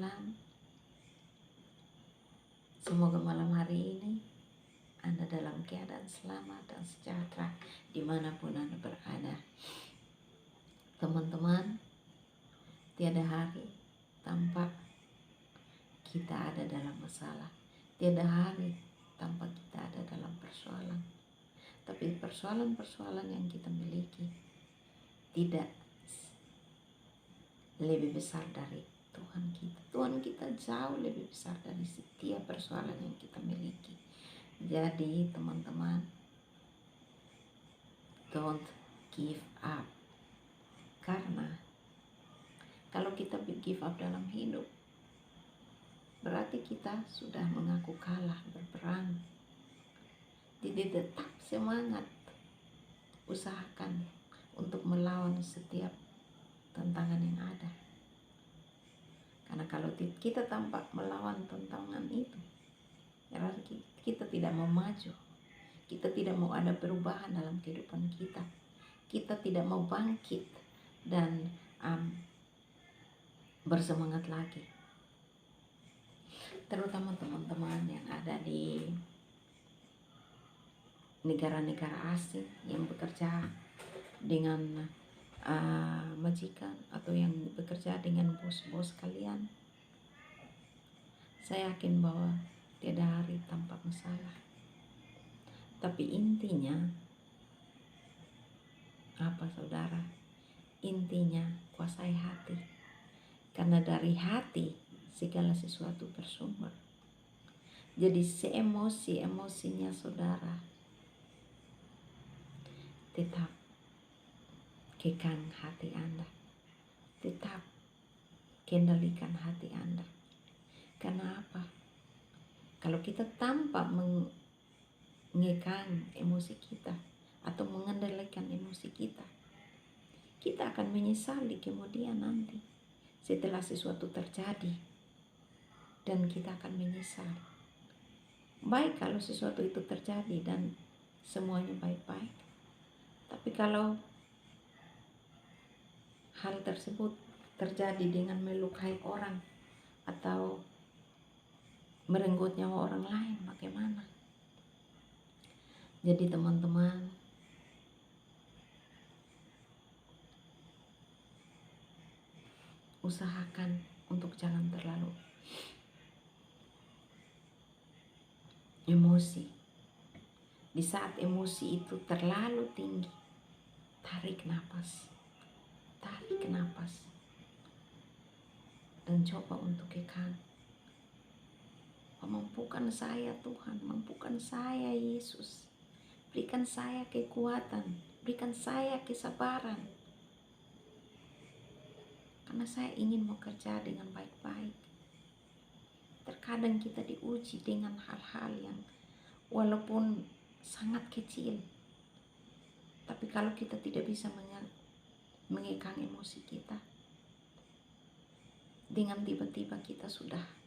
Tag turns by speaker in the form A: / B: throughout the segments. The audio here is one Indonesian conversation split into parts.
A: Tuhan, semoga malam hari ini Anda dalam keadaan selamat dan sejahtera dimanapun Anda berada. Teman-teman, tiada hari tanpa kita ada dalam masalah, tiada hari tanpa kita ada dalam persoalan. Tapi persoalan-persoalan yang kita miliki tidak lebih besar dari Tuhan kita. Tuhan kita jauh lebih besar dari setiap persoalan yang kita miliki. Jadi teman-teman, don't give up. Karena kalau kita give up dalam hidup, berarti kita sudah mengaku kalah berperang. Jadi tetap semangat, usahakan untuk melawan setiap tantangan yang ada. Karena kalau kita tanpa melawan tantangan itu, berarti kita tidak mau maju. Kita tidak mau ada perubahan dalam kehidupan kita. Kita tidak mau bangkit dan bersemangat lagi. Terutama teman-teman yang ada di negara-negara asing yang bekerja dengan majikan atau yang bekerja dengan bos-bos kalian. Saya yakin bahwa tiada hari tanpa masalah. Tapi intinya apa saudara? Intinya kuasai hati. Karena dari hati segala sesuatu bersumber. Jadi emosinya saudara tetap kekang hati Anda. Tetap kendalikan hati Anda. Karena apa? Kalau kita tanpa mengekang emosi kita atau mengendalikan emosi kita, kita akan menyesali kemudian nanti setelah sesuatu terjadi, dan kita akan menyesal. Baik kalau sesuatu itu terjadi dan semuanya baik-baik, tapi kalau hal tersebut terjadi dengan melukai orang atau merenggut nyawa orang lain, bagaimana? Jadi teman-teman, usahakan untuk jangan terlalu emosi. Di saat emosi itu terlalu tinggi, tarik nafas, dan coba untuk kekang. Mampukan saya Tuhan, mampukan saya Yesus, berikan saya kekuatan, berikan saya kesabaran, karena saya ingin bekerja dengan baik-baik. Terkadang kita diuji dengan hal-hal yang walaupun sangat kecil, tapi kalau kita tidak bisa mengekang emosi kita, dengan tiba-tiba kita sudah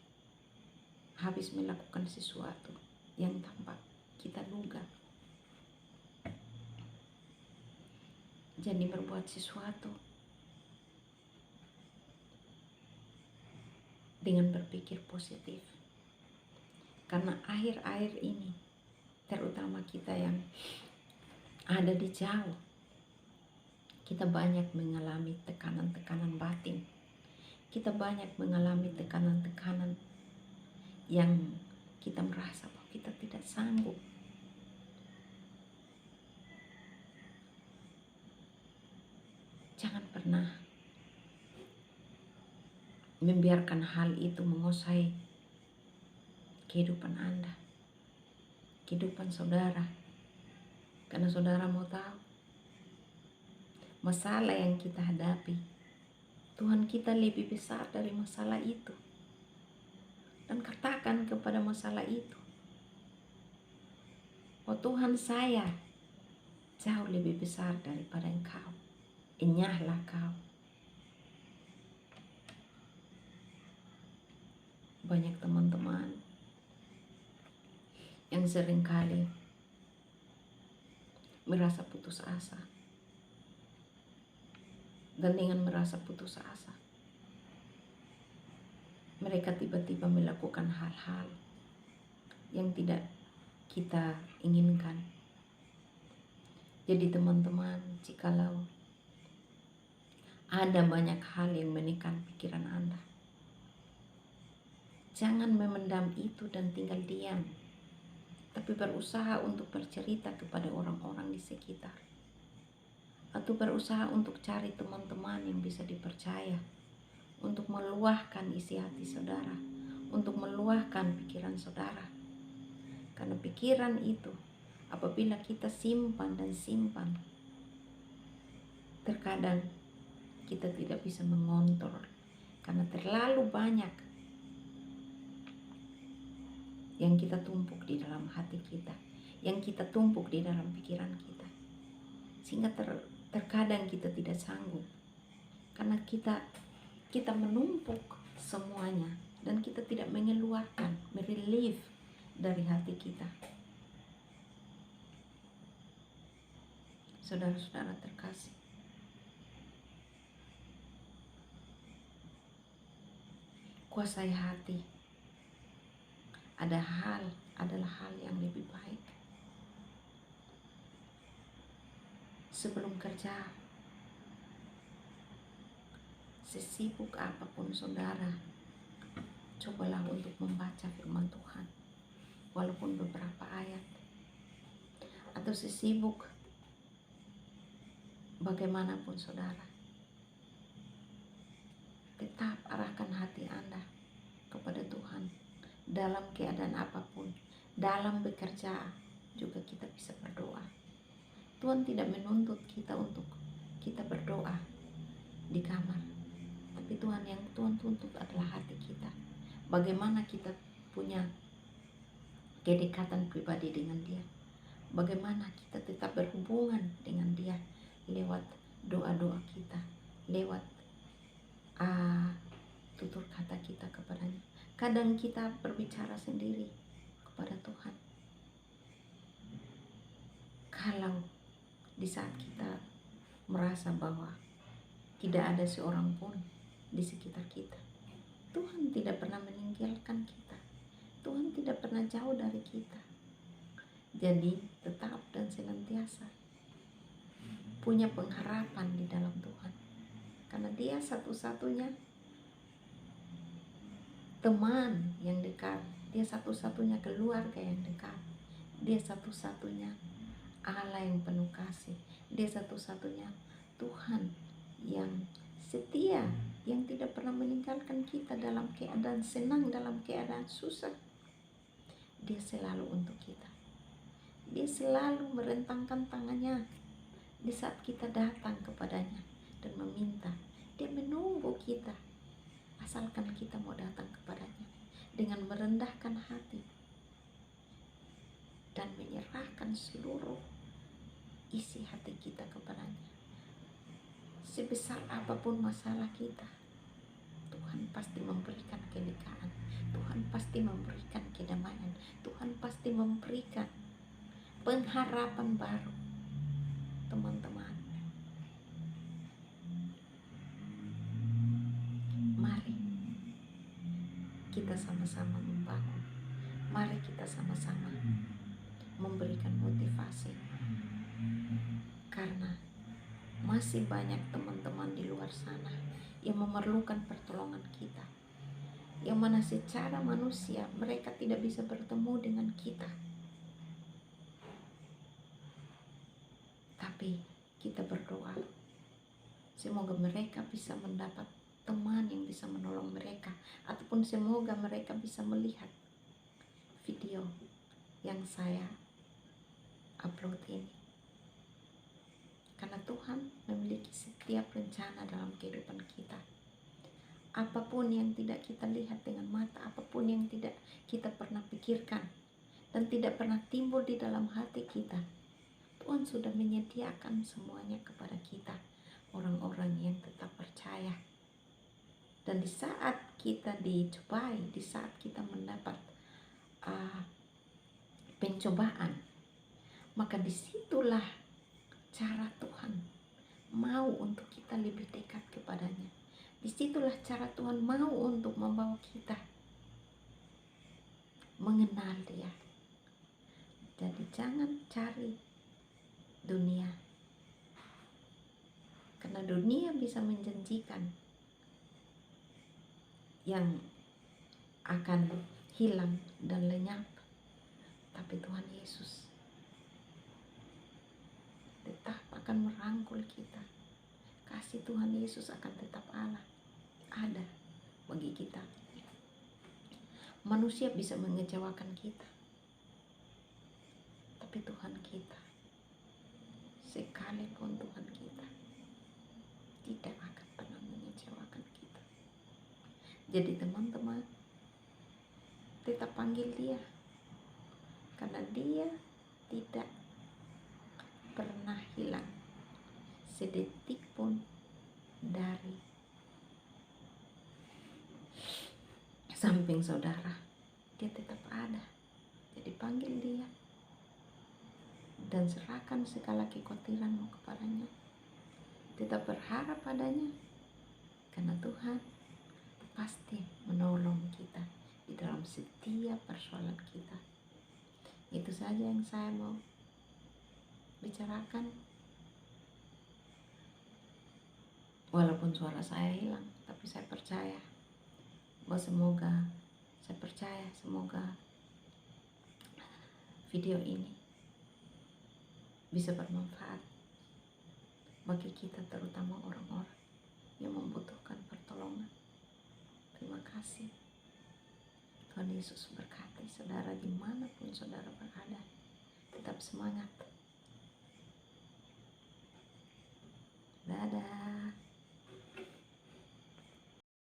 A: habis melakukan sesuatu yang tanpa kita duga. Jadi berbuat sesuatu dengan berpikir positif. Karena akhir-akhir ini, terutama kita yang ada di jauh, kita banyak mengalami tekanan-tekanan batin. Kita banyak mengalami tekanan-tekanan yang kita merasa bahwa kita tidak sanggup. Jangan pernah membiarkan hal itu menguasai kehidupan Anda, kehidupan saudara. Karena saudara mau tahu, masalah yang kita hadapi, Tuhan kita lebih besar dari masalah itu. Dan katakan kepada masalah itu, oh Tuhan, saya jauh lebih besar daripada Engkau. Enyahlah kau. Banyak teman-teman yang seringkali merasa putus asa. Dan dengan merasa putus asa, mereka tiba-tiba melakukan hal-hal yang tidak kita inginkan. Jadi teman-teman, jikalau ada banyak hal yang menekan pikiran Anda, jangan memendam itu dan tinggal diam, tapi berusaha untuk bercerita kepada orang-orang di sekitar, atau berusaha untuk cari teman-teman yang bisa dipercaya, untuk meluahkan isi hati saudara, untuk meluahkan pikiran saudara. Karena pikiran itu apabila kita simpan dan simpan, terkadang kita tidak bisa mengontrol karena terlalu banyak yang kita tumpuk di dalam hati kita, yang kita tumpuk di dalam pikiran kita, sehingga terkadang kita tidak sanggup karena kita menumpuk semuanya dan kita tidak mengeluarkan, merelief dari hati kita. Saudara-saudara terkasih, kuasai hati adalah hal yang lebih baik. Sebelum kerja, sesibuk apapun saudara, cobalah untuk membaca firman Tuhan, walaupun beberapa ayat. Atau sesibuk bagaimanapun saudara, tetap arahkan hati Anda kepada Tuhan. Dalam keadaan apapun, dalam bekerja juga kita bisa berdoa. Tuhan tidak menuntut kita untuk kita berdoa di kamar, tapi yang Tuhan tuntut adalah hati kita. Bagaimana kita punya kedekatan pribadi dengan Dia, bagaimana kita tetap berhubungan dengan Dia lewat doa-doa kita, lewat tutur kata kita kepadanya. Kadang kita berbicara sendiri kepada Tuhan. Kalau di saat kita merasa bahwa tidak ada seorang pun di sekitar kita, Tuhan tidak pernah meninggalkan kita, Tuhan tidak pernah jauh dari kita. Jadi tetap dan senantiasa punya pengharapan di dalam Tuhan, karena Dia satu-satunya teman yang dekat, Dia satu-satunya keluarga yang dekat, Dia satu-satunya Allah yang penuh kasih, Dia satu-satunya Tuhan yang setia, yang tidak pernah meninggalkan kita dalam keadaan senang, dalam keadaan susah. Dia selalu untuk kita. Dia selalu merentangkan tangannya di saat kita datang kepadanya dan meminta. Dia menunggu kita, asalkan kita mau datang kepadanya dengan merendahkan hati dan menyerahkan seluruh isi hati kita kepadanya. Sebesar apapun masalah kita, Tuhan pasti memberikan kelegaan, Tuhan pasti memberikan kedamaian, Tuhan pasti memberikan pengharapan baru. Teman-teman, mari kita sama-sama membangun, mari kita sama-sama memberikan motivasi, karena masih banyak teman-teman di luar sana yang memerlukan pertolongan kita, yang mana secara manusia mereka tidak bisa bertemu dengan kita, tapi kita berdoa semoga mereka bisa mendapat teman yang bisa menolong mereka, ataupun semoga mereka bisa melihat video yang saya upload ini. Karena Tuhan memiliki setiap rencana dalam kehidupan kita. Apapun yang tidak kita lihat dengan mata, apapun yang tidak kita pernah pikirkan dan tidak pernah timbul di dalam hati kita, Tuhan sudah menyediakan semuanya kepada kita, orang-orang yang tetap percaya. Dan di saat kita dicobai, di saat kita mendapat pencobaan, maka disitulah cara Tuhan mau untuk kita lebih dekat kepadanya. Disitulah cara Tuhan mau untuk membawa kita mengenal Dia. Jadi jangan cari dunia, karena dunia bisa menjanjikan yang akan hilang dan lenyap, tapi Tuhan Yesus tetap akan merangkul kita. Kasih Tuhan Yesus akan tetap ada bagi kita. Manusia bisa mengecewakan kita, tapi Tuhan kita, sekalipun Tuhan kita, tidak akan pernah mengecewakan kita. Jadi teman-teman, tetap panggil Dia, karena Dia tidak pernah hilang sedetik pun dari samping saudara. Dia tetap ada. Jadi panggil Dia dan serahkan segala kekhawatiranmu kepadanya. Tetap berharap padanya, karena Tuhan pasti menolong kita di dalam setiap persoalan kita. Itu saja yang saya mau bicarakan. Walaupun suara saya hilang, tapi saya percaya bahwa semoga video ini bisa bermanfaat bagi kita, terutama orang-orang yang membutuhkan pertolongan. Terima kasih. Tuhan Yesus berkati saudara dimanapun saudara berada. Tetap semangat.